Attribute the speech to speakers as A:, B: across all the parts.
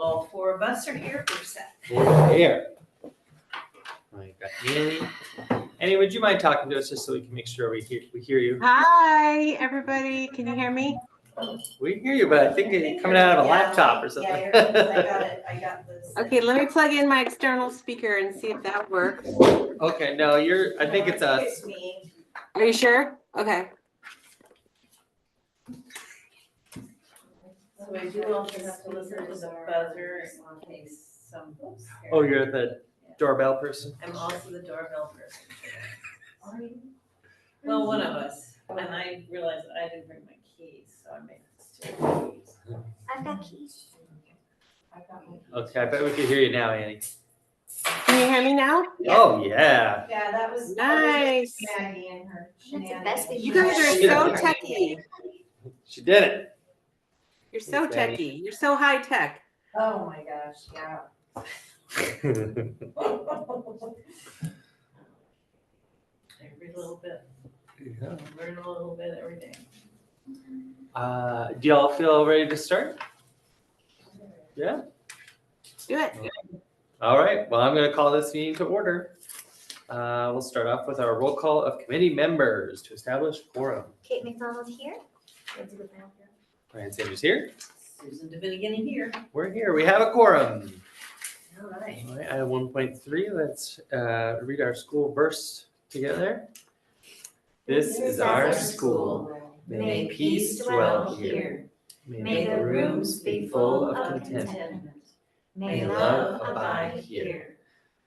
A: all four of us are here. We're set.
B: Here. I got Annie. Annie, would you mind talking to us just so we can make sure we hear you?
C: Hi, everybody. Can you hear me?
B: We hear you, but I think it's coming out of a laptop or something.
A: Yeah, I got it. I got this.
C: Okay, let me plug in my external speaker and see if that works.
B: Okay, no, I think it's us.
A: It's me.
C: Are you sure? Okay.
A: So I do also have to listen to the buzzer in case some folks hear.
B: Oh, you're the doorbell person?
A: I'm also the doorbell person. Well, one of us. And I realized I didn't bring my keys, so I made two keys.
D: I've got keys.
B: Okay, I bet we can hear you now, Annie.
C: Can you hear me now?
B: Oh, yeah.
A: Yeah, that was
C: Nice.
A: Maggie and her.
D: That's the best we
C: You
D: can
C: guys
D: do.
C: are so techie.
B: She did it.
C: You're so
B: Thanks, Annie.
C: techie. You're so high tech.
A: Oh my gosh, yeah. Every little bit.
B: Yeah.
A: Learn a little bit every day.
B: Do y'all feel ready to start? Yeah?
C: Do it.
B: All right, well, I'm going to call this meeting to order. We'll start off with our roll call of committee members to establish quorum.
D: Kate McDonald here.
B: Brian Sanders here.
A: Susan Dominican here.
B: We're here. We have a quorum.
A: All right.
B: All right, item 1.3, let's read our school verse together. This is our school. May peace dwell here. May the rooms be full of contentment. May love abide here.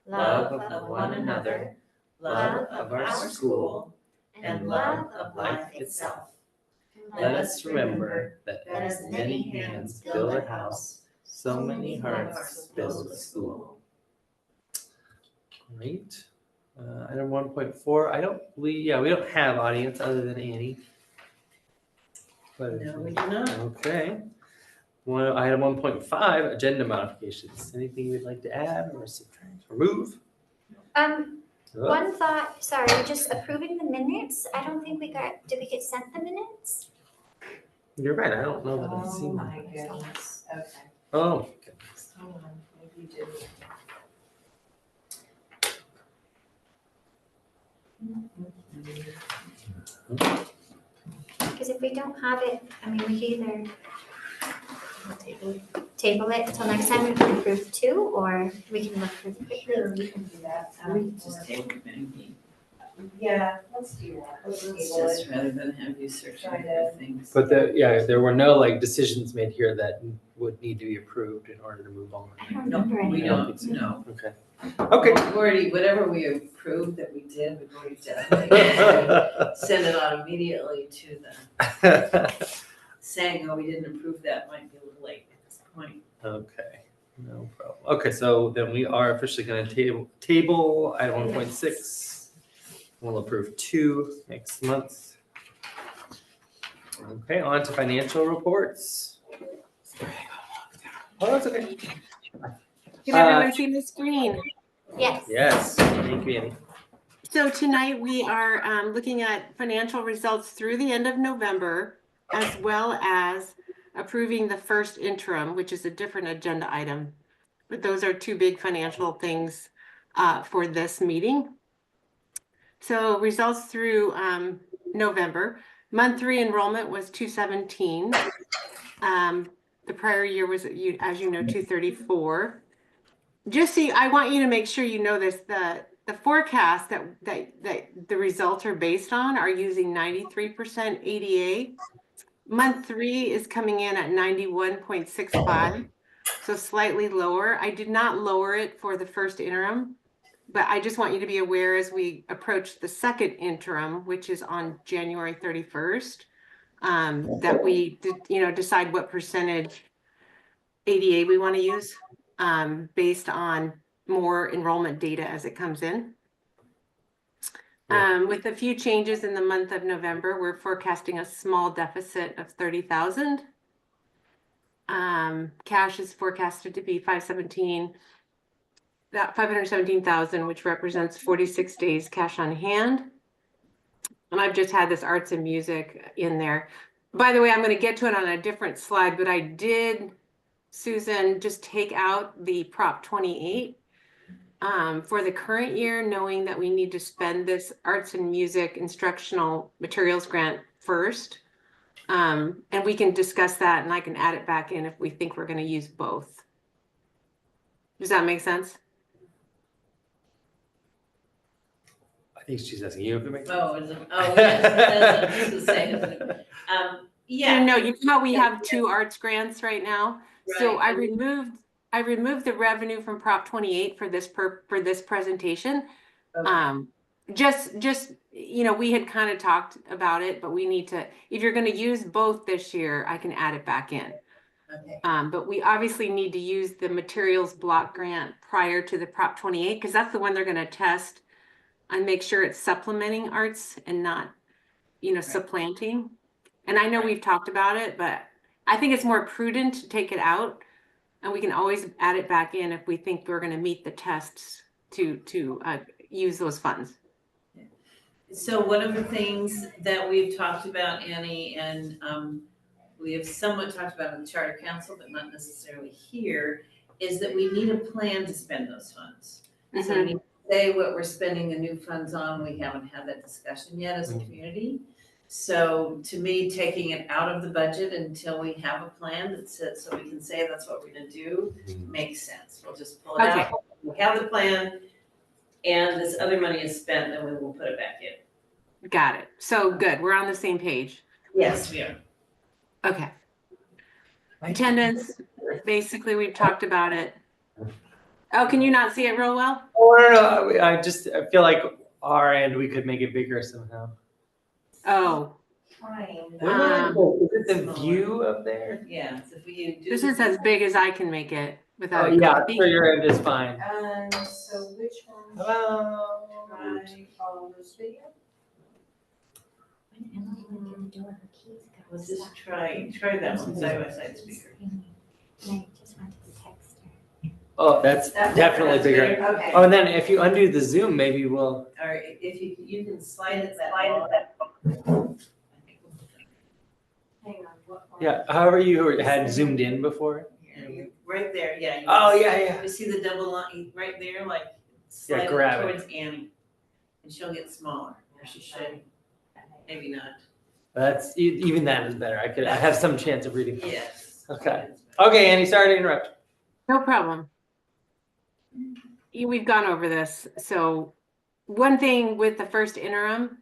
B: Love of one another, love of our school, and love of life itself. Let us remember that as many hands build a house, so many hearts build a school. Great. Item 1.4, I don't believe, we don't have audience other than Annie. But
A: No, we do not.
B: okay. Item 1.5, agenda modifications. Anything you'd like to add or subtract or move?
D: One thought, sorry, just approving the minutes. I don't think did we get sent the minutes?
B: You're right, I don't know that I've
A: Oh
B: seen
A: my
B: that.
A: goodness. Okay.
B: Oh,
A: Hold on. Maybe you did.
D: Because if we don't have it, I mean, we can either table it until next time we can approve two, or we can look for the quickly.
A: Sure, we can do that.
E: We can just table it, maybe.
A: Yeah, let's do that. Let's
E: It's
A: table
E: just
A: it.
E: rather than have you searching
A: Try
E: for
A: to-
E: things.
B: but there were no decisions made here that would need to be approved in order to move on.
D: I don't
E: No,
D: remember
E: we
D: any.
E: don't, no.
B: Okay. Okay.
E: We've already, whatever we approved that we did, we've already done. Send it on immediately to the, saying, oh, we didn't approve that might be a little late at this point.
B: Okay, no problem. Okay, so then we are officially going to table item 1.6. We'll approve 2 next month. Okay, on to financial reports. Oh, that's okay.
C: Can everyone see the screen?
D: Yes.
B: Yes, thank you, Annie.
C: So tonight we are looking at financial results through the end of November, as well as approving the first interim, which is a different agenda item. But those are two big financial things for this meeting. So results through November. Month 3 enrollment was 217. The prior year was, as you know, 234. Just see, I want you to make sure you know this, the forecast that the results are based on are using 93% ADA. Month 3 is coming in at 91.65, so slightly lower. I did not lower it for the first interim, but I just want you to be aware as we approach the second interim, which is on January 31st, that we decide what percentage ADA we want to use based on more enrollment data as it comes in. With a few changes in the month of November, we're forecasting a small deficit of 30,000. Cash is forecasted to be 517,000, which represents 46 days cash on hand. And I've just had this arts and music in there. By the way, I'm going to get to it on a different slide, but I did Susan, just take out the Prop 28 for the current year, knowing that we need to spend this arts and music instructional materials grant first. And we can discuss that and I can add it back in if we think we're going to use both. Does that make sense?
B: I think she's asking you if it makes sense.
E: Oh, is it, oh, yes, that's, I was gonna say, yeah.
C: No, you know how we have 2 arts grants right now? So
E: Right.
C: I removed the revenue from Prop 28 for this presentation.
E: Okay.
C: Just, you know, we had kind of talked about it, but we need to, if you're gonna use both this year, I can add it back in.
E: Okay,
C: But we obviously need to use the materials block grant prior to the Prop 28, because that's the one they're gonna test and make sure it's supplementing arts and not, you know, supplanting. And I know we've talked about it, but I think it's more prudent to take it out. And we can always add it back in if we think we're gonna meet the tests to use those funds.
E: so one of the things that we've talked about, Annie, and we have somewhat talked about in the Charter Council, but not necessarily here, is that we need a plan to spend those funds. So we need to say what we're spending the new funds on, we haven't had that discussion yet as a community. So to me, taking it out of the budget until we have a plan that's it, so we can say that's what we're gonna do, makes sense. We'll just pull it out, we have the plan, and this other money is spent, then we will put it back in.
C: Got it. So good, we're on the same page.
E: Yes, we are.
C: Okay. Attendance, basically, we've talked about it. Oh, can you not see it real well?
B: Oh, no, I feel like our end, we could make it bigger somehow.
C: Oh,
B: Is it the view up there?
E: Yeah, so if we do.
C: this is as big as I can make it
B: Oh,
C: without a
B: yeah,
C: copy.
B: so your end is fine.
F: So which one?
B: Hello.
F: Try follow this video?
D: When Emily went through the door, her keys got
E: Let's just
D: stuck.
E: try that one side by side speaker.
D: And I just wanted to text her.
B: Oh, that's definitely bigger.
F: Okay.
B: Oh, and then if you undo the zoom, maybe we'll.
E: Or if you can slide it that long.
F: Hang on, what one?
B: Yeah, however you had zoomed in before.
E: Right there, yeah.
B: Oh, yeah.
E: You see the double line right there, like slide it
B: grab it.
E: towards Annie. And she'll get smaller, or she should, maybe not.
B: That's even that is better. I have some chance of reading.
E: Yes.
B: Okay. Okay, Annie, sorry to interrupt.
C: No problem. We've gone over this. So one thing with the first interim,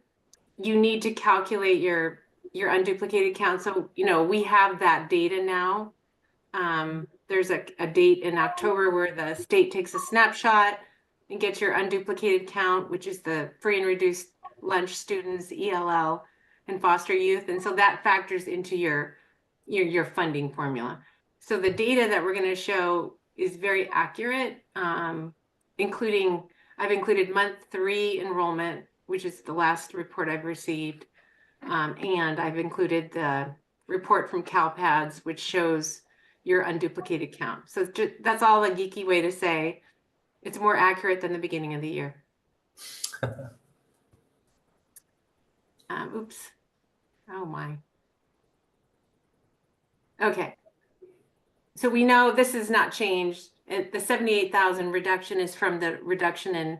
C: you need to calculate your unduplicated count. So, you know, we have that data now. There's a date in October where the state takes a snapshot and gets your unduplicated count, which is the free and reduced lunch students, ELL, and foster youth. And so that factors into your funding formula. So the data that we're going to show is very accurate, I've included month 3 enrollment, which is the last report I've received. And I've included the report from CalPADS, which shows your unduplicated count. So that's all a geeky way to say it's more accurate than the beginning of the year. Oops. Oh my. Okay. So we know this is not changed. The 78,000 reduction is from the reduction in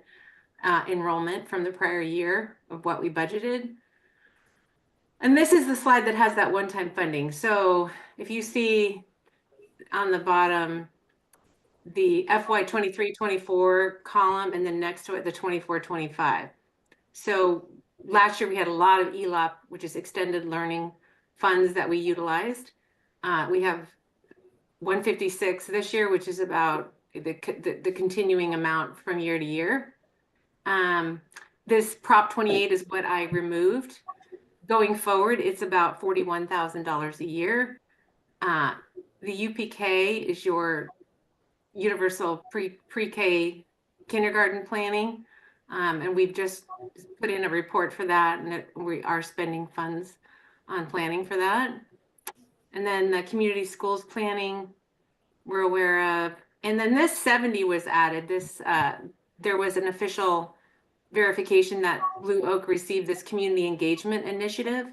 C: enrollment from the prior year of what we budgeted. And this is the slide that has that one-time funding. So if you see on the bottom, the FY 23-24 column, and then next to it, the 24-25. So last year we had a lot of ELOP, which is extended learning funds that we utilized. We have 156 this year, which is about the continuing amount from year to year. This Prop 28 is what I removed. Going forward, it's about $41,000 a year. The UPK is your universal pre-K kindergarten planning. And we've just put in a report for that, and we are spending funds on planning for that. And then the community schools planning, we're aware of. And then this 70 was added. There was an official verification that Blue Oak received this community engagement initiative.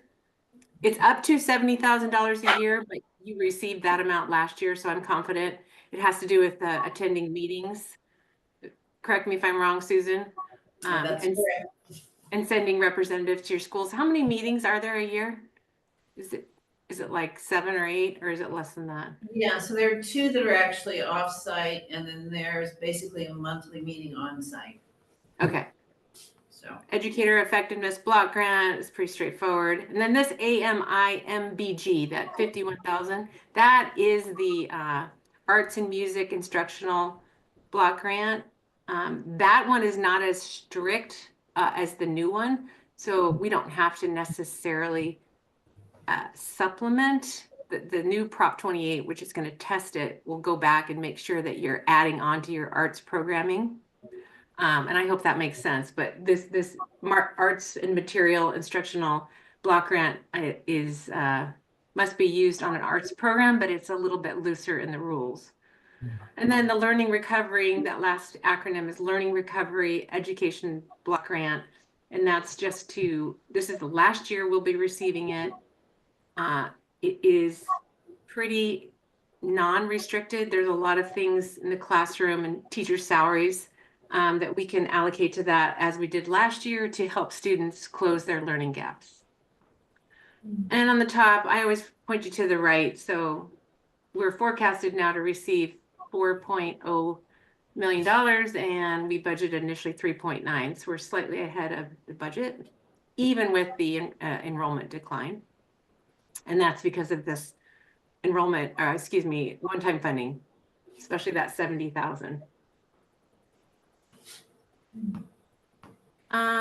C: It's up to $70,000 a year, but you received that amount last year, so I'm confident. It has to do with attending meetings. Correct me if I'm wrong, Susan.
E: That's
C: And,
E: correct.
C: and sending representatives to your schools. How many meetings are there a year? Is it like 7 or 8, or is it less than that?
E: Yeah, so there are 2 that are actually off-site, and then there's basically a monthly meeting on-site,
C: Okay.
E: so.
C: Educator effectiveness block grant is pretty straightforward. And then this AMIMBG, that 51,000, that is the arts and music instructional block grant. That one is not as strict as the new one, so we don't have to necessarily supplement. The new Prop 28, which is going to test it, will go back and make sure that you're adding on to your arts programming. And I hope that makes sense, but this arts and material instructional block grant is must be used on an arts program, but it's a little bit looser in the rules. And then the learning recovery, that last acronym is learning recovery education block grant. And that's just this is the last year we'll be receiving it. It is pretty non-restricted. There's a lot of things in the classroom and teacher salaries that we can allocate to that, as we did last year, to help students close their learning gaps. And on the top, I always point you to the right. So we're forecasted now to receive $4.0 million, and we budgeted initially 3.9. So we're slightly ahead of the budget, even with the enrollment decline. And that's because of this enrollment, one-time funding, especially that 70,000.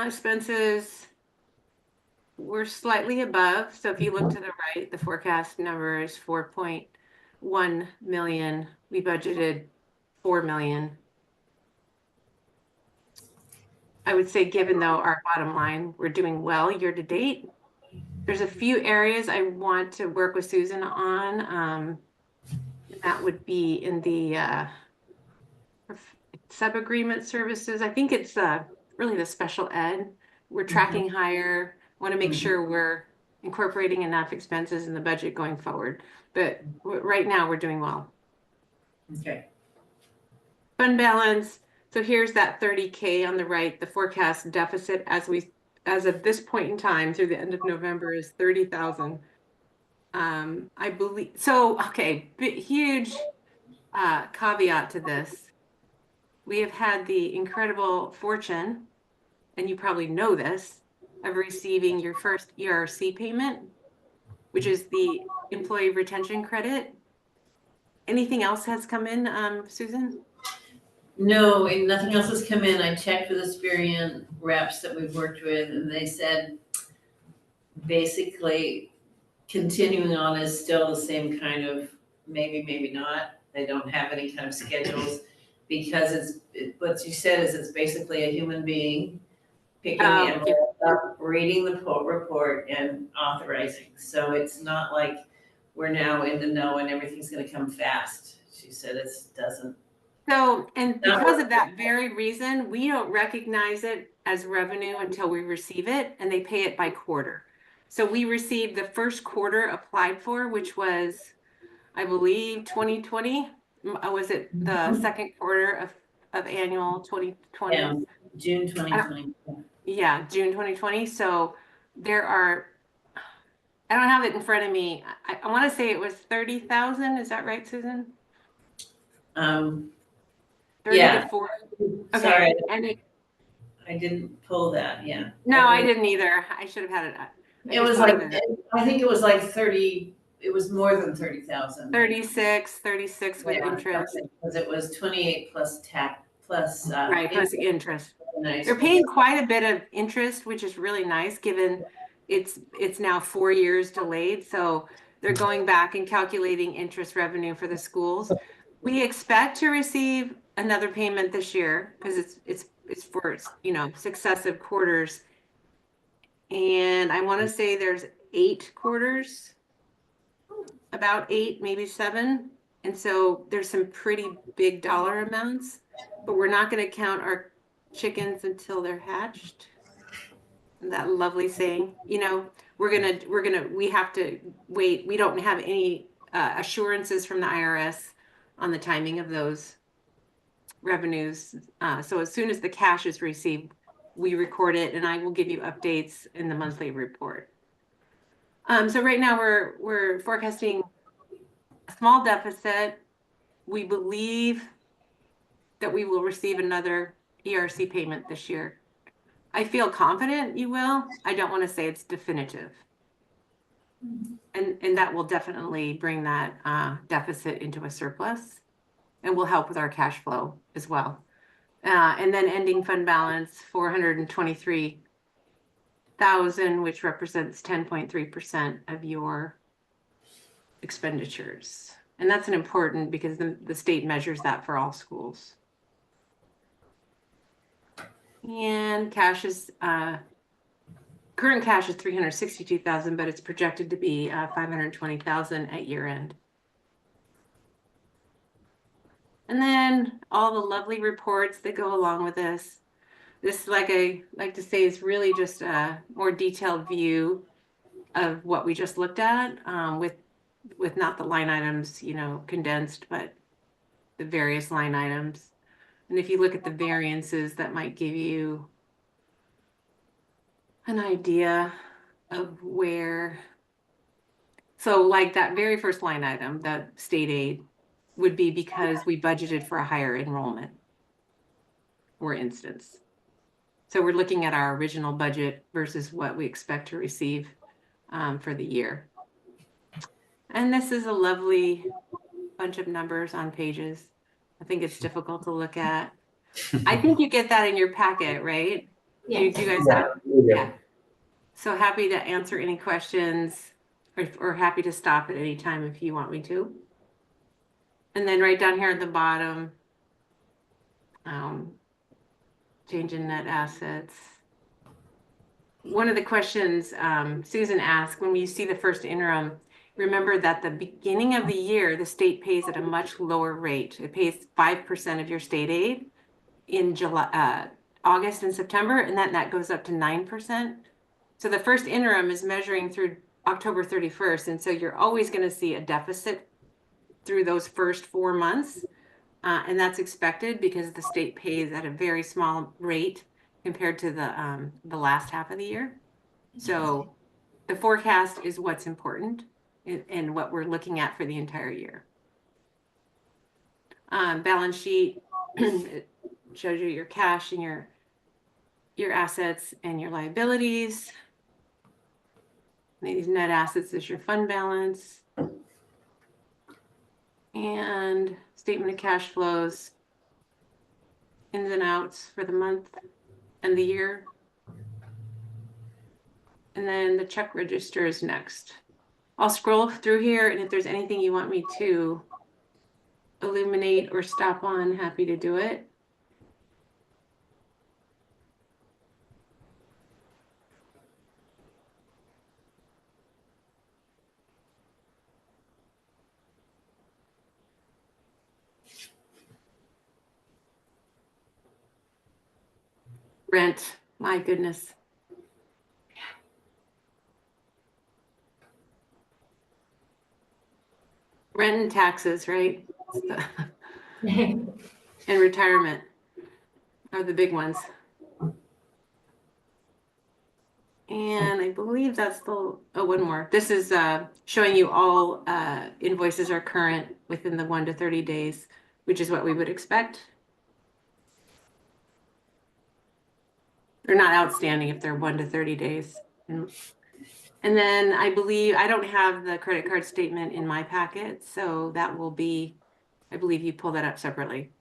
C: Expenses, we're slightly above. So if you look to the right, the forecast number is 4.1 million. We budgeted 4 million. I would say, given though our bottom line, we're doing well year to date. There's a few areas I want to work with Susan on. That would be in the sub-agreement services. I think it's really the special ed. We're tracking higher. Want to make sure we're incorporating enough expenses in the budget going forward. But right now we're doing well.
E: Okay.
C: Fund balance. So here's that 30K on the right. The forecast deficit as of this point in time through the end of November is 30,000. I believe so. Okay, huge caveat to this. We have had the incredible fortune, and you probably know this, of receiving your first ERC payment, which is the employee retention credit. Anything else has come in, Susan?
E: No, and nothing else has come in. I checked with Experian reps that we've worked with, and they said basically continuing on is still the same kind of maybe not. They don't have any kind of schedules because what you said is it's basically a human being picking the envelope up, reading the report and authorizing. So it's not like we're now in the know and everything's gonna come fast. She said it doesn't.
C: So, and because of that very reason, we don't recognize it as revenue until we receive it, and they pay it by quarter. So we received the first quarter applied for, which was, I believe, 2020. Was it the second quarter of annual 2020?
E: Yeah, June 2020.
C: Yeah, June 2020. So there are, I don't have it in front of me. I want to say it was 30,000. Is that right, Susan? 30
E: yeah.
C: to 40. Okay.
E: Sorry,
C: And
E: I didn't pull that, yeah.
C: no, I didn't either. I should have had it.
E: It was like, I think it was like 30, it was more than 30,000.
C: 36 with interest.
E: Because it was 28 plus tax, plus.
C: Right, plus interest.
E: Nice.
C: They're paying quite a bit of interest, which is really nice given it's now 4 years delayed. So they're going back and calculating interest revenue for the schools. We expect to receive another payment this year because it's for, successive quarters. And I want to say there's 8 quarters, about 8, maybe 7. And so there's some pretty big dollar amounts, but we're not going to count our chickens until they're hatched. That lovely saying, we have to wait. We don't have any assurances from the IRS on the timing of those revenues. So as soon as the cash is received, we record it, and I will give you updates in the monthly report. So right now we're forecasting a small deficit. We believe that we will receive another ERC payment this year. I feel confident you will. I don't want to say it's definitive. And that will definitely bring that deficit into a surplus and will help with our cash flow as well. And then ending fund balance, 423,000, which represents 10.3% of your expenditures. And that's an important because the state measures that for all schools. And cash is, current cash is 362,000, but it's projected to be 520,000 at year end. And then all the lovely reports that go along with this. This, like I like to say, is really just a more detailed view of what we just looked at, with not the line items, you know, condensed, but the various line items. And if you look at the variances, that might give you an idea of where. So like that very first line item, that state aid, would be because we budgeted for a higher enrollment, for instance. So we're looking at our original budget versus what we expect to receive for the year. And this is a lovely bunch of numbers on pages. I think it's difficult to look at. I think you get that in your packet, right? Do you guys have? Yeah. So happy to answer any questions, or happy to stop at any time if you want me to. And then right down here at the bottom, change in net assets. One of the questions Susan asked, when you see the first interim, remember that the beginning of the year, the state pays at a much lower rate. It pays 5% of your state aid in July, August and September, and then that goes up to 9%. So the first interim is measuring through October 31st. And so you're always going to see a deficit through those first 4 months. And that's expected because the state pays at a very small rate compared to the last half of the year. So the forecast is what's important and what we're looking at for the entire year. Balance sheet it shows you your cash and your assets and your liabilities. These net assets is your fund balance. And statement of cash flows, ins and outs for the month and the year. And then the check register is next. I'll scroll through here, and if there's anything you want me to illuminate or stop on, happy to do it. Rent, my goodness. Rent and taxes, right? And retirement are the big ones. And I believe that's the, oh, one more. This is showing you all invoices are current within the 1 to 30 days, which is what we would expect. They're not outstanding if they're 1 to 30 days. And then I believe, I don't have the credit card statement in my packet, so that will be, I believe you pull that up separately.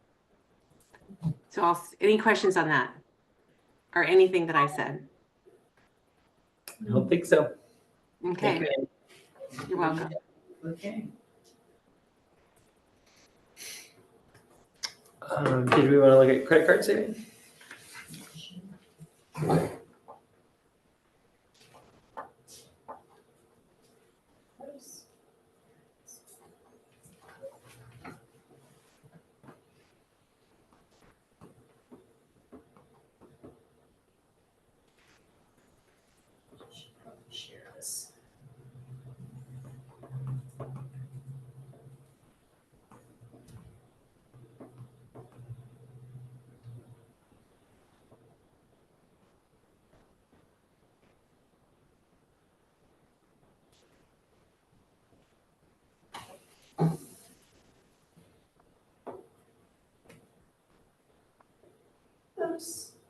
C: So any questions on that? Or anything that I said?
B: I don't think so.
C: Okay,
B: Thank you.
C: you're welcome.
E: Okay.
B: Did we want to look at credit card statement?
E: Share this.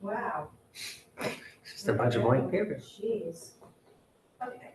F: Wow.
B: Just a bunch of blank paper.
F: Jeez. Okay.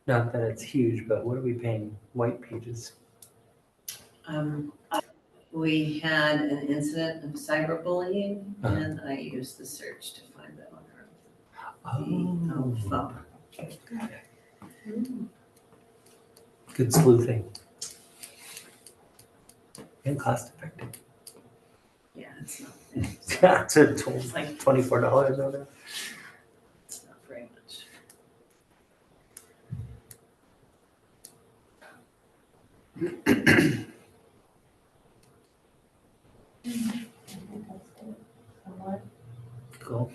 B: Not that it's huge, but what are we paying white pages?
E: We had an incident of cyberbullying,
B: Uh-huh.
E: and I used the search to find that on
B: Oh,
E: the phone.
B: good sleuthing. And cost effective.
E: Yeah, it's not,
B: That's a
E: it's like,
B: $24 on it.
E: it's not very much.
B: Cool.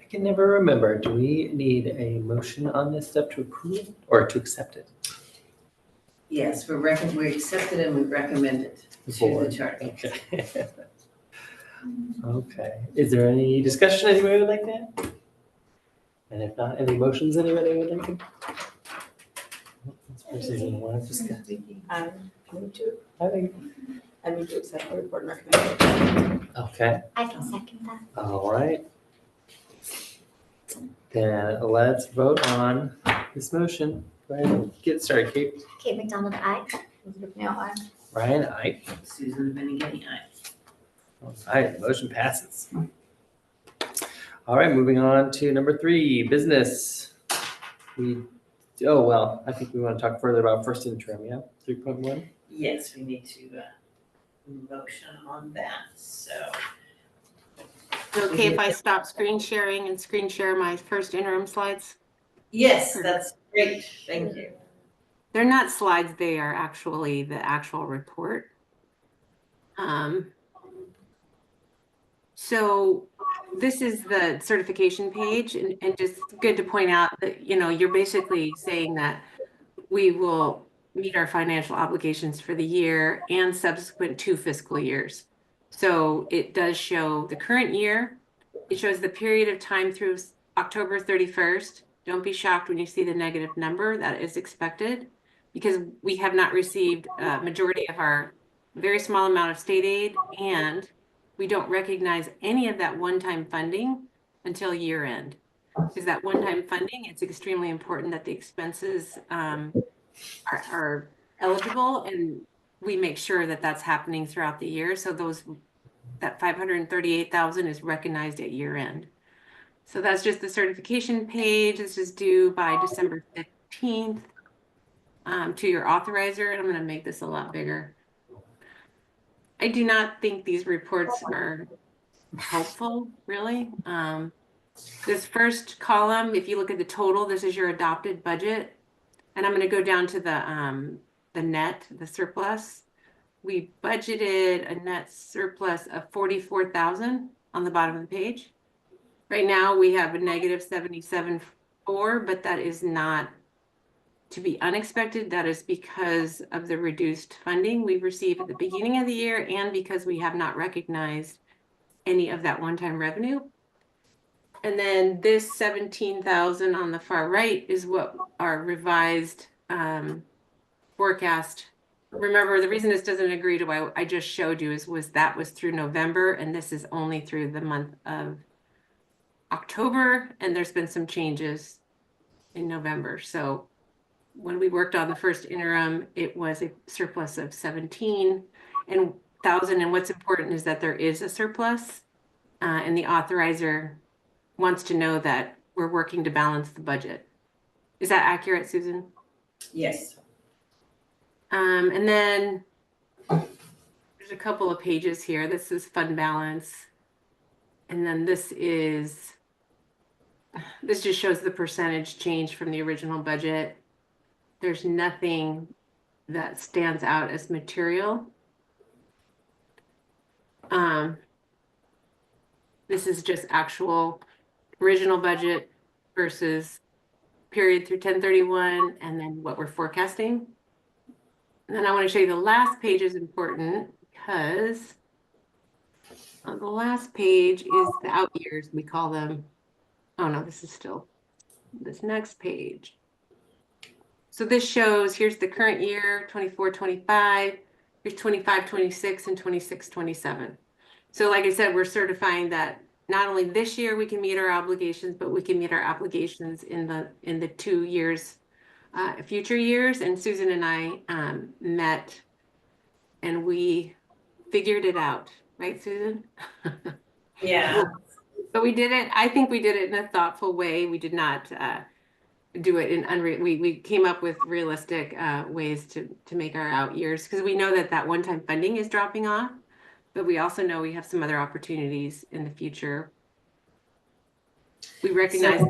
B: I can never remember, do we need a motion on this stuff to approve it or to accept it?
E: Yes, we accepted and we recommend it to the
B: Board.
E: charter.
B: Okay. Okay, is there any discussion anybody would like to have? And if not, any motions anybody would like to? Let's proceed. Want to discuss?
G: I move to,
B: I think,
G: I move to accept the report and recommend.
B: okay,
D: I can second that.
B: all right. Then let's vote on this motion. Go ahead and get started, Kate.
D: Kate McDonald, aye.
G: Elizabeth Nail, aye.
B: Ryan, aye.
E: Susan Benigni, aye.
B: All right, motion passes. All right, moving on to number 3, business. I think we want to talk further about first interim, yeah? 3.1?
E: Yes, we need to, motion on that, so.
C: Okay, if I stop screen sharing and screen share my first interim slides?
E: Yes, that's great, thank you.
C: They're not slides, they are actually the actual report. So this is the certification page, and just good to point out that, you're basically saying that we will meet our financial obligations for the year and subsequent 2 fiscal years. So it does show the current year. It shows the period of time through October 31st. Don't be shocked when you see the negative number. That is expected because we have not received a majority of our very small amount of state aid, and we don't recognize any of that one-time funding until year end. Because that one-time funding, it's extremely important that the expenses are eligible, and we make sure that that's happening throughout the year. So that 538,000 is recognized at year end. So that's just the certification page. This is due by December 15th to your authorizer, and I'm going to make this a lot bigger. I do not think these reports are helpful, really. This first column, if you look at the total, this is your adopted budget. And I'm going to go down to the net, the surplus. We budgeted a net surplus of 44,000 on the bottom of the page. Right now we have a negative 77.4, but that is not to be unexpected. That is because of the reduced funding we received at the beginning of the year and because we have not recognized any of that one-time revenue. And then this 17,000 on the far right is what our revised forecast. Remember, the reason this doesn't agree to what I just showed you was through November, and this is only through the month of October, and there's been some changes in November. So when we worked on the first interim, it was a surplus of 17,000. And what's important is that there is a surplus, and the authorizer wants to know that we're working to balance the budget. Is that accurate, Susan?
E: Yes.
C: And then there's a couple of pages here. This is fund balance. And then this just shows the percentage change from the original budget. There's nothing that stands out as material. This is just actual original budget versus period through 10/31, and then what we're forecasting. And then I want to show you the last page is important because on the last page is the out years, we call them. Oh no, this is still this next page. So this shows, here's the current year, 24-25, here's 25-26, and 26-27. So like I said, we're certifying that not only this year we can meet our obligations, but we can meet our obligations in the 2 years, future years. And Susan and I met and we figured it out, right, Susan?
E: Yeah.
C: But we did it, I think we did it in a thoughtful way. We did not do it in we came up with realistic ways to make our out years, because we know that one-time funding is dropping off, but we also know we have some other opportunities in the future. We recognize.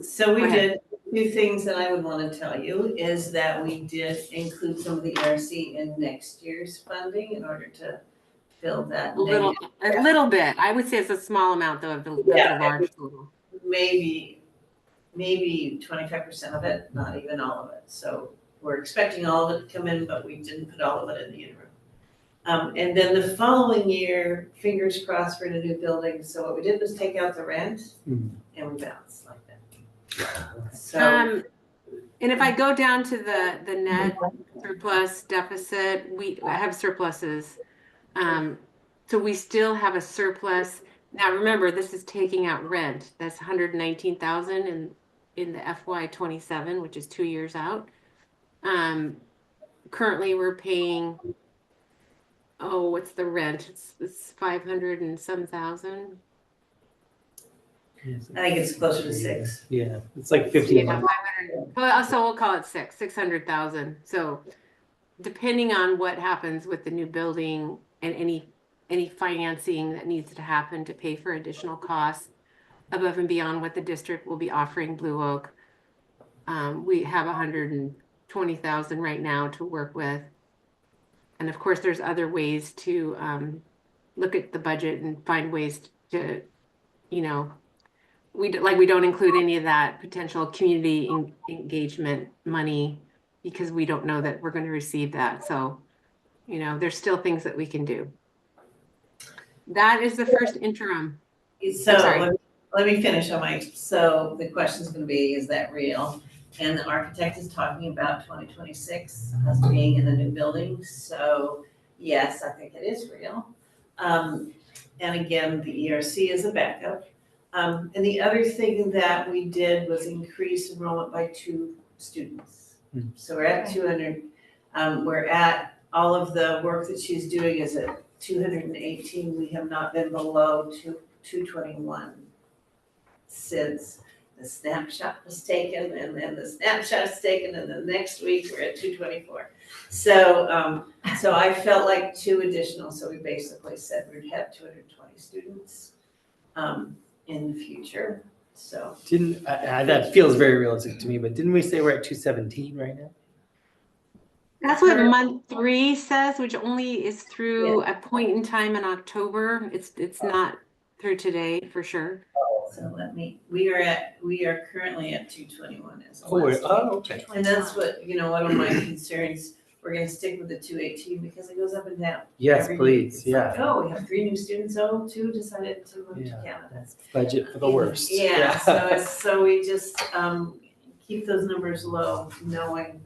E: So we
C: Go ahead.
E: did 2 things that I would want to tell you is that we did include some of the ERC in next year's funding in order to fill that
C: A little bit. I would say it's a small amount though of the large total.
E: Maybe 25% of it, not even all of it. So we're expecting all of it to come in, but we didn't put all of it in the interim. And then the following year, fingers crossed for the new building. So what we did was take out the rent and we bounced like that. So
C: And if I go down to the net surplus deficit, I have surpluses. So we still have a surplus. Now remember, this is taking out rent. That's 119,000 in the FY27, which is 2 years out. Currently we're paying, what's the rent? It's 500 and some thousand.
E: I think it's closer to 6.
B: Yeah, it's like 50 a
C: Yeah,
B: month.
C: 500. Well, so we'll call it 600,000. So depending on what happens with the new building and any financing that needs to happen to pay for additional costs above and beyond what the district will be offering Blue Oak, we have 120,000 right now to work with. And of course, there's other ways to look at the budget and find ways to, we don't include any of that potential community engagement money because we don't know that we're going to receive that. So, there's still things that we can do. That is the first interim.
E: So let me finish on my, so the question is gonna be, is that real? And the architect is talking about 2026 as being in the new building, so yes, I think it is real. And again, the ERC is a backup. And the other thing that we did was increase enrollment by 2 students. So we're at 200, we're at, all of the work that she's doing is at 218, we have not been below 221 since the snapshot was taken, and then the snapshot's taken, and the next week we're at 224. So I felt like 2 additional, so we basically said we'd have 220 students in the future, so.
B: That feels very realistic to me, but didn't we say we're at 217 right now?
C: That's what month 3 says, which only is through a point in time in October. It's not through today for sure.
E: So we are currently at 221 as of last week.
B: Okay.
E: And that's what, one of my concerns, we're gonna stick with the 218 because it goes up and down.
B: Yes,
E: every
B: please,
E: week. It's
B: yeah.
E: like, oh, we have 3 new students, 2 decided to move to
B: Yeah.
E: Canada.
B: Budget for the worst.
E: Yeah, so we just keep those numbers low, knowing,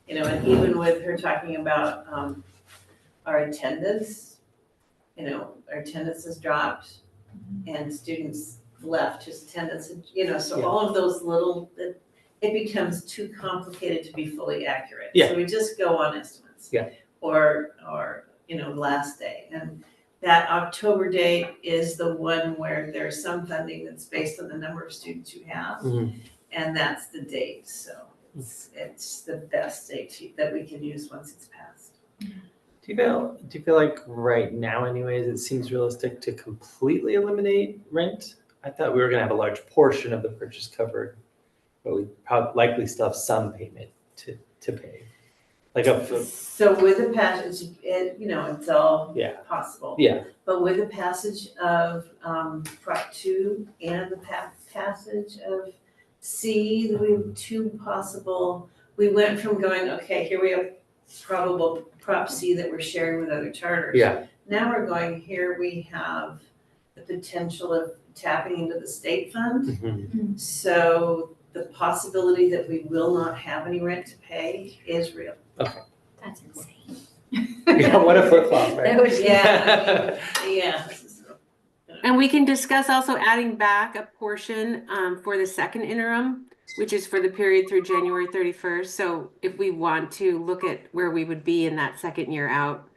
E: and even with her talking about our attendance, our attendance has dropped and students left, his attendance, so
B: Yeah.
E: all of those little, it becomes too complicated to be fully accurate.
B: Yeah.
E: So we just go on estimates.
B: Yeah.
E: Or, last day. And that October date is the one where there's some funding that's based on the number of students you have.
B: Mhm.
E: And that's the date, so it's the best date that we can use once it's passed.
B: Do you feel like right now anyways, it seems realistic to completely eliminate rent? I thought we were gonna have a large portion of the purchase covered, but we likely still have some payment to pay. Like
E: So with the passage, it's all
B: yeah,
E: possible.
B: yeah,
E: But with the passage of Prop 2 and the passage of C, we have two possible, we went from going, okay, here we have probable Prop C that we're sharing with other charters.
B: yeah,
E: Now we're going, here we have the potential of tapping into the state fund.
B: mhm.
E: So the possibility that we will not have any rent to pay is real.
D: That's insane.
B: Yeah, what a flip-flop, right?
D: That would be-
E: Yeah. This is
C: And we can discuss also adding back a portion for the second interim, which is for the period through January 31st. So if we want to look at where we would be in that second year out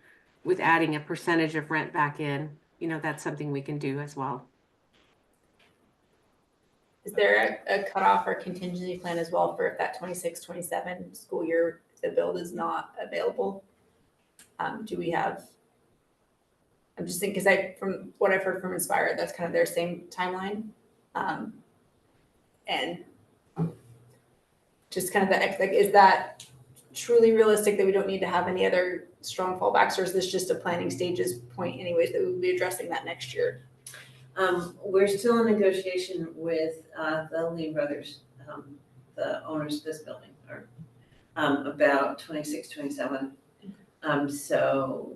C: with adding a percentage of rent back in, that's something we can do as well.
G: Is there a cutoff or contingency plan as well for if that 26-27 school year, the build is not available? Do we have? I'm just thinking, because from what I've heard from Inspire, that's kind of their same timeline. And just kind of is that truly realistic that we don't need to have any other strong fallbacks, or is this just a planning stages point anyways that we will be addressing that next year?
E: We're still in negotiation with the Lee brothers, the owners of this building, about 26, 27. So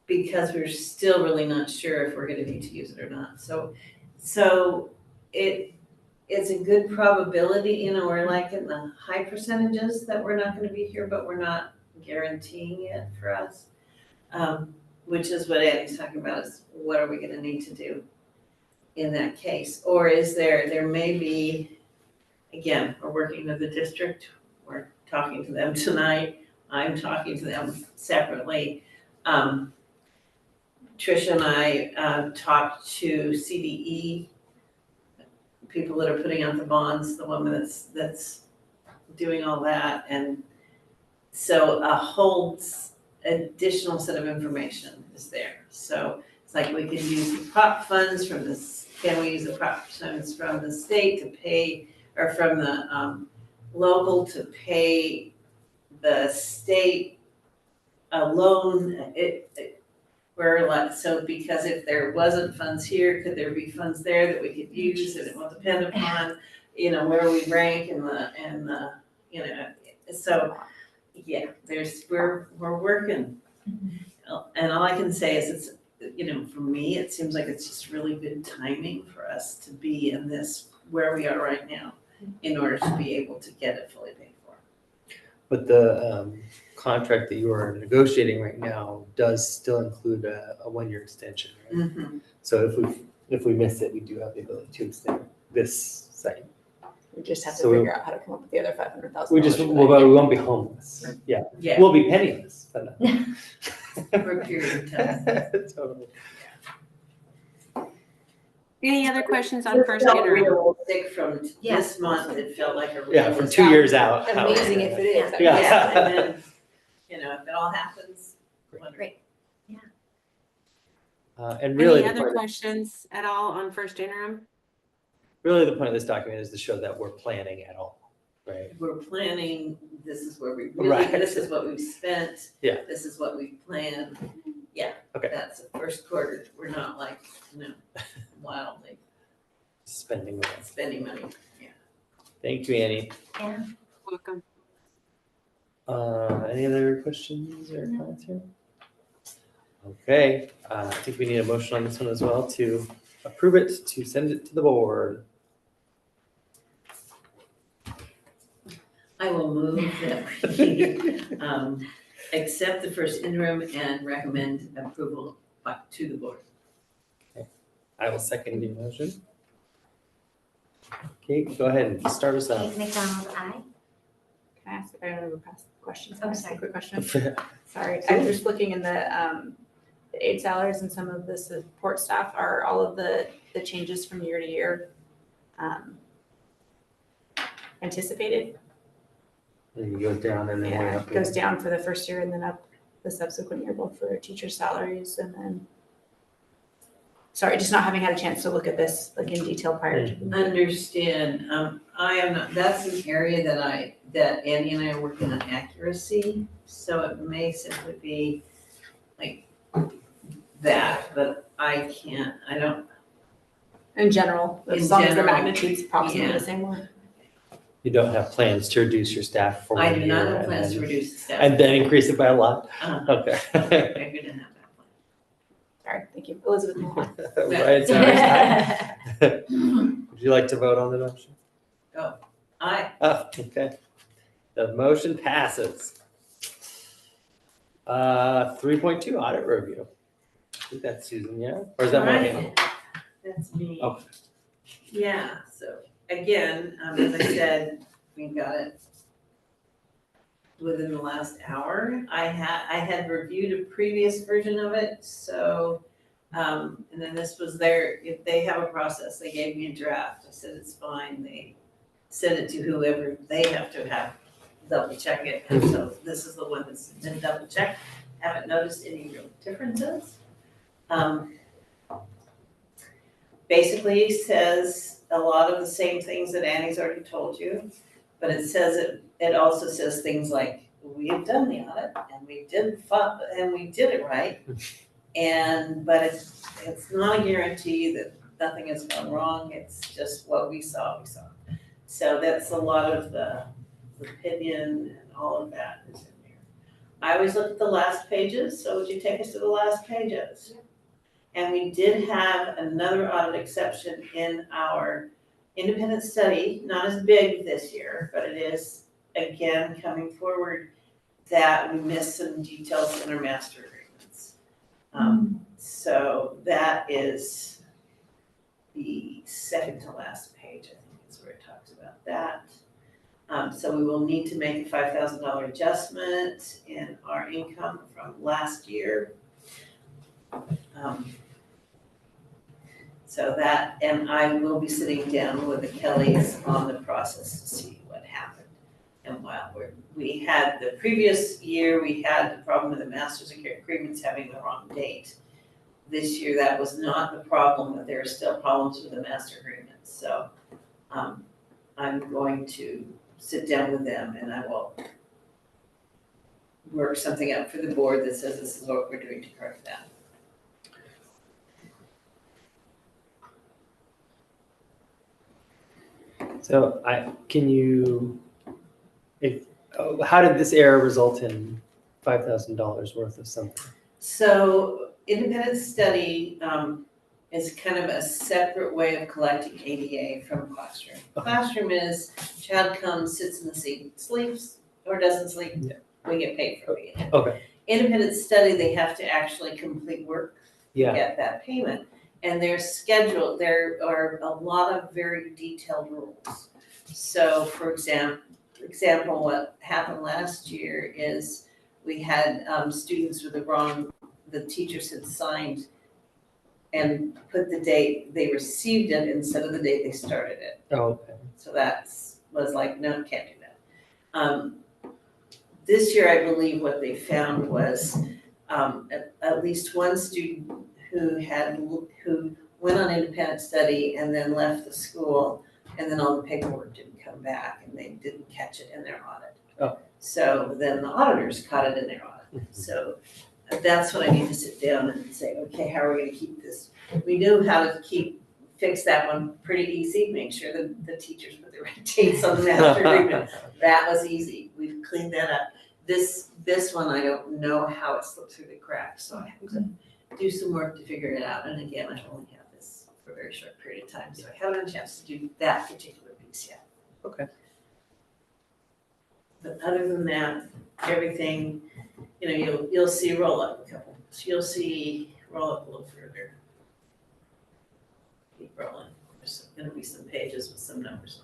E: because we're still really not sure if we're gonna need to use it or not. So it's a good probability, we're like in the high percentages that we're not gonna be here, but we're not guaranteeing it for us. Which is what Annie's talking about, is what are we gonna need to do in that case? Or is there may be, again, we're working with the district, we're talking to them tonight, I'm talking to them separately. Tricia and I talked to CDE, people that are putting out the bonds, the woman that's doing all that, and so a whole additional set of information is there. So it's like we can use the prop funds from this, can we use the prop funds from the state to pay, or from the local to pay the state a loan? We're like, so because if there wasn't funds here, could there be funds there that we could use, and it will depend upon, where we rank and the, so, yeah, we're working. And all I can say is for me, it seems like it's just really good timing for us to be in this, where we are right now, in order to be able to get it fully paid for.
B: But the contract that you are negotiating right now does still include a 1-year extension, right?
E: Mm-hmm.
B: So if we miss it, we do have the ability to extend this site.
G: We just have to
B: So we-
G: figure out how to come up with the other $500,000.
B: But we won't be homeless. Yeah,
E: Yeah,
B: we'll be penniless, but
E: for a period of time.
B: Totally.
C: Any other questions on first interim?
E: Realistic from this month, it felt like a
B: Yeah, from
E: realistic-
B: 2 years out.
G: Amazing if it is.
B: Yeah.
E: Yeah, and then, if it all happens, wonderful.
D: Great.
B: And really,
C: Any
B: the
C: other
B: point,
C: questions at all on first interim?
B: really the point of this document is to show that we're planning at all, right?
E: We're planning, this is where we really,
B: Right.
E: this is what we've spent.
B: Yeah.
E: This is what we've planned. Yeah.
B: Okay.
E: That's the first quarter. We're not like, wildly
B: Spending money.
E: spending money.
B: Thank you, Annie.
C: Welcome.
B: Any other questions or comments here? Okay, I think we need a motion on this one as well to approve it, to send it to the board.
E: I will move that we accept the first interim and recommend approval to the board.
B: I will second the motion. Okay, go ahead and start us
D: Okay,
B: off.
D: McDonald, aye.
G: Can I ask, I don't know, past questions,
D: Oh,
G: can I ask a
D: sorry.
G: quick question? Sorry, I'm just looking in the aid salaries and some of the support staff, are all of the changes from year to year anticipated?
B: And you go down and then way
G: Yeah,
B: up.
G: it goes down for the first year and then up the subsequent year, both for teacher salaries and then. Sorry, just not having had a chance to look at this like in detail prior to. the meeting.
E: Understand, I am not, that's an area that Andy and I are working on accuracy, so it may simply be like that, but I don't,
G: In general,
E: In
G: as long as the
E: general,
G: magnitude's approximately
E: yeah.
G: the same one.
B: You don't have plans to reduce your staff for
E: I
B: one
E: do not
B: year
E: have plans to
B: and
E: reduce the staff.
B: then increase it by a lot?
E: Uh,
B: Okay.
E: I do not have that plan.
G: Sorry, thank you. Elizabeth Moore.
B: Right, sorry. Would you like to vote on the motion?
E: I,
B: Oh, okay. The motion passes. 3.2 audit review. I think that's Susan, yeah? Or is that
E: Right.
B: Morgan?
E: that's me.
B: Oh.
E: Yeah, so again, as I said, we got it within the last hour. I had reviewed a previous version of it, so, and then this was if they have a process, they gave me a draft. I said, it's fine. They send it to whoever they have to have double check it. And so this is the one that's been double checked. Haven't noticed any real differences. Basically says a lot of the same things that Annie's already told you, but it also says things like, we have done the audit and we did it right. But it's not a guarantee that nothing has gone wrong, it's just what we saw. So that's a lot of the opinion and all of that is in there. I always look at the last pages, so would you take us to the last pages? And we did have another audit exception in our independent study, not as big this year, but it is again coming forward that we missed some details in our master agreements. So that is the second to last page, I think is where it talks about that. So we will need to make a $5,000 adjustment in our income from last year. So that, and I will be sitting down with the Kellys on the process to see what happened. And while we had the previous year, we had the problem with the master's agreements having the wrong date. This year, that was not the problem, but there are still problems with the master agreements. So I'm going to sit down with them and I will work something out for the board that says this is what we're doing to correct that.
B: So how did this error result in $5,000 worth of something?
E: So independent study is kind of a separate way of collecting ADA from classroom. Classroom is child comes, sits in the seat, sleeps or doesn't sleep,
B: Yeah.
E: we get paid for it.
B: Okay.
E: Independent study, they have to actually complete work to
B: Yeah.
E: get that payment. And they're scheduled, there are a lot of very detailed rules. So for example, what happened last year is we had students with the teachers had signed and put the date they received it instead of the date they started it.
B: Oh, okay.
E: So was like, no, can't do that. This year, I believe what they found was at least one student who went on independent study and then left the school, and then all the paperwork didn't come back and they didn't catch it in their audit.
B: Oh.
E: So then the auditors caught it in their audit. So that's what I need to sit down and say, okay, how are we gonna keep this? We knew how to fix that one pretty easy, make sure that the teachers put the right dates on the master agreement. That was easy, we've cleaned that up. This one, I don't know how it slipped through the cracks, so I have to do some work to figure it out. And again, I only have this for a very short period of time, so I haven't had a chance to do that particular piece yet.
B: Okay.
E: But other than that, everything, you'll see roll up a couple, so you'll see roll up a little further. Keep rolling. There's gonna be some pages with some numbers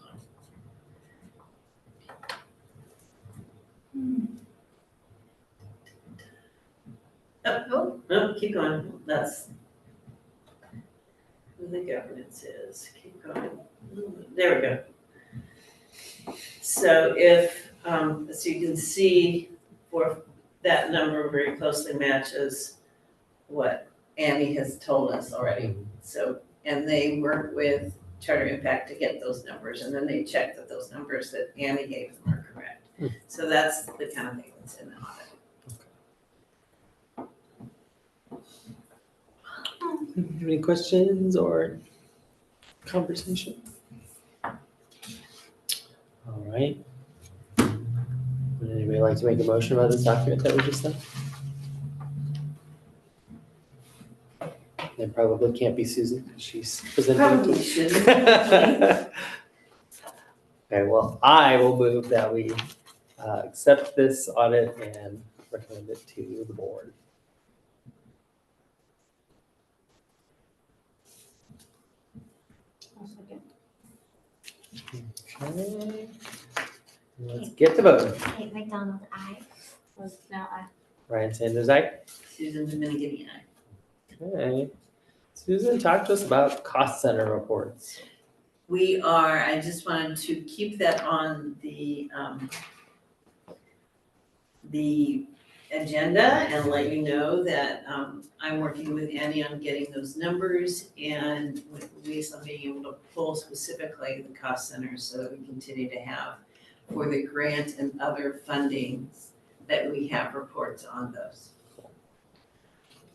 E: on them. Oh, no, keep going, that's who the governance is, keep going, there we go. So if, so you can see for that number very closely matches what Annie has told us already. So, and they work with Charter Impact to get those numbers, and then they check that those numbers that Annie gave them are correct. So that's the kind of thing that's in the audit.
B: Any questions or conversation? All right. Would anybody like to make a motion about this document that we just done? It probably can't be Susan because she's presenting.
E: Probably shouldn't.
B: Okay, well, I will move that we accept this audit and recommend it to the board. Okay. Let's get to voting.
D: Kate McDonald, aye.
G: Was now I.
B: Ryan Sanders, aye.
E: Susan Dominican, aye.
B: Okay. Susan, talk to us about cost center reports.
E: We are, I just wanted to keep that on the agenda and let you know that I'm working with Annie on getting those numbers and with Louise on being able to pull specifically the cost centers so that we continue to have for the grant and other fundings that we have reports on those.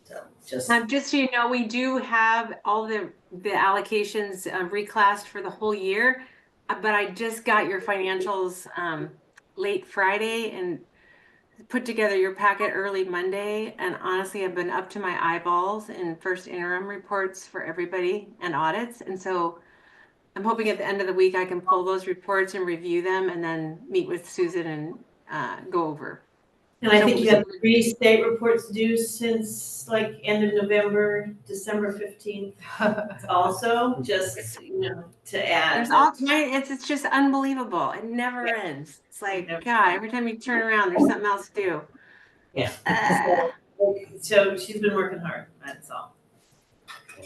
E: So just.
C: Just so you know, we do have all the allocations reclassed for the whole year, but I just got your financials late Friday and put together your packet early Monday. And honestly, I've been up to my eyeballs in first interim reports for everybody and audits. And so I'm hoping at the end of the week, I can pull those reports and review them and then meet with Susan and go over.
E: And I think you have 3 state reports due since like end of November, December 15th. Also, just, you know, to add.
C: There's all kinds, it's just unbelievable. It never ends. It's like, God, every time you turn around, there's something else to do.
E: Yeah. So she's been working hard, that's all.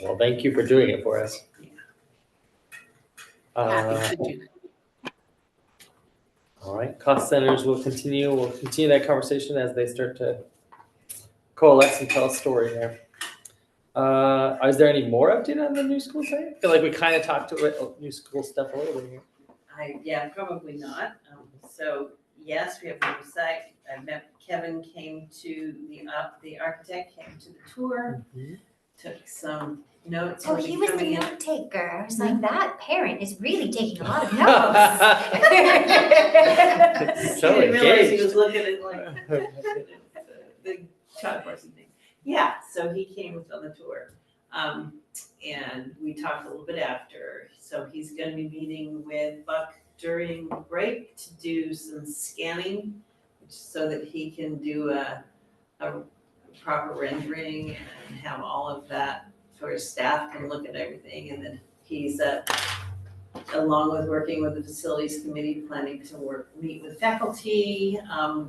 B: Well, thank you for doing it for us.
C: Happy to do that.
B: All right, cost centers will continue. We'll continue that conversation as they start to coalesce and tell a story there. Is there any more update on the new school site? I feel like we kind of talked to it, new school stuff a little bit here.
E: Yeah, probably not. So yes, we have a new site. I met Kevin came to the architect came to the tour, took some notes.
D: Oh,
E: He'll
D: he
E: be
D: was the
E: coming in.
D: note taker. I was like, that parent is really taking a lot of notes.
B: So
E: He didn't realize he
B: engaged.
E: was looking at like the chalkboards and things. Yeah, so he came on the tour. And we talked a little bit after. So he's gonna be meeting with Buck during break to do some scanning so that he can do a proper rendering and have all of that for his staff can look at everything. And then he's along with working with the facilities committee, planning to meet with faculty,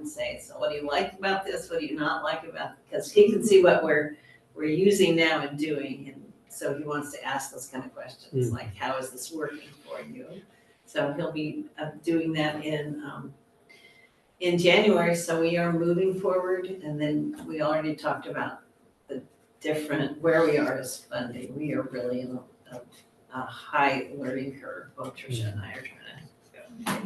E: say, so what do you like about this? What do you not like about it? Because he can see what we're using now and doing. And so he wants to ask those kind of questions, like, how is this working for you? So he'll be doing that in January. So we are moving forward. And then we already talked about the different, where we are as funding. We are really in a high learning curve. Both Tricia and I are trying to go,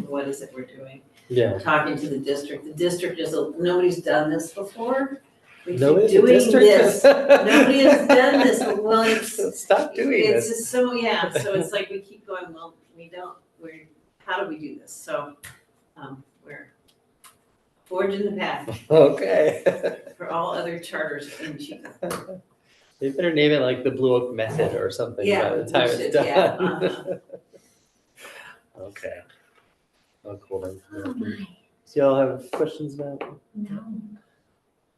E: what is it we're doing?
B: Yeah.
E: Talking to the district. The district is, nobody's done this before. We keep
B: Nobody in the
E: doing
B: district?
E: this. Nobody has done this. Well, it's.
B: Stop doing
E: It's
B: this.
E: just so, yeah, so it's like we keep going, well, how do we do this? So, we're forging the path
B: Okay.
E: for all other charters in Chico.
B: They better name it like the Blue Oak Method or something
E: Yeah,
B: by the time
E: we
B: it's
E: should,
B: done.
E: yeah, uh-huh.
B: Okay. Oh, cool. Then.
D: Oh my,
B: So y'all have questions about?
D: no.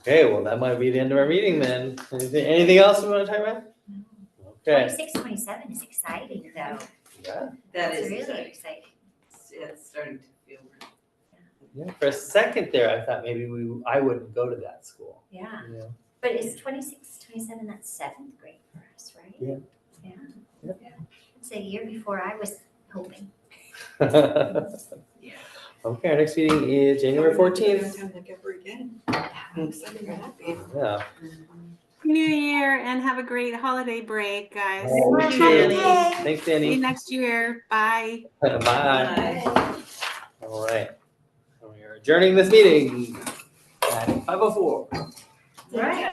B: Okay, well, that might be the end of our meeting then. Anything else we want to talk about? Okay.
D: 26, 27 is exciting though.
B: Yeah.
E: That
D: It's
E: is
D: really
E: exciting.
D: exciting.
E: It's starting to feel.
B: Yeah, for a second there, I thought maybe I wouldn't go to that school.
D: Yeah,
B: You know?
D: but it's 26, 27, that's seventh grade for us, right?
B: Yeah.
D: Yeah.
B: Yeah.
D: It's a year before I was hoping.
E: Yeah.
B: Okay, our next meeting is January 14th.
G: Like ever again. I'm so happy.
B: Yeah.
C: New Year and have a great holiday break, guys.
B: You
D: Happy
B: too.
D: day.
B: Thanks,
C: See you
B: Danny.
C: next year. Bye.
B: Bye.
E: Bye.
B: All right. We are adjourning this meeting at 5:04.
E: Right.